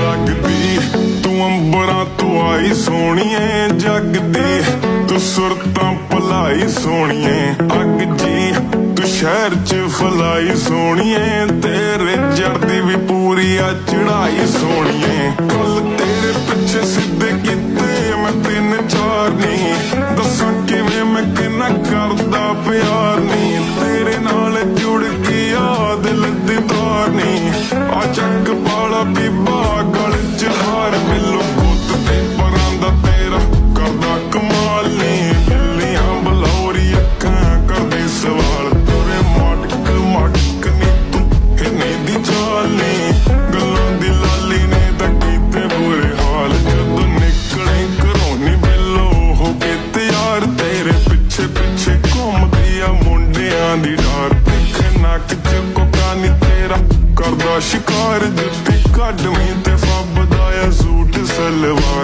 लगदी तू अंबरां तो आई सोहणीए जगदी तू सुरतां भलाई सोहणीए अग जी तू शहर च फलाई सोहणीए तेरे जड़दी भी पूरी आ चढ़ाई सोहणीए कल तेरे पिछे सिद्धे कीते मैं 3-4 नी दसां किवें मैं किन्ना करदा प्यार नी तेरे नाल जुड़ गया दिल दी तार नी आ चक पाला बीबा गल च हार मिलो पुत ते परां दा तेरा करदा कमाल नी बिल्लियां बलौरी अखां करदे सवाल तोरे मटक मटक नी तू हिरने दी चाल नी गल्लां दी लाली ने तां कीते बुरे हाल जदों निकले घरों नी बिल्लो हो के तैयार तेरे पिछे पिछे घूमदी आ मुंडियां दी डार दिखे नक च कोका नी तेरा करदा शिकार जुत्ती कड्डवीं ते फबदा आ सूट सलवार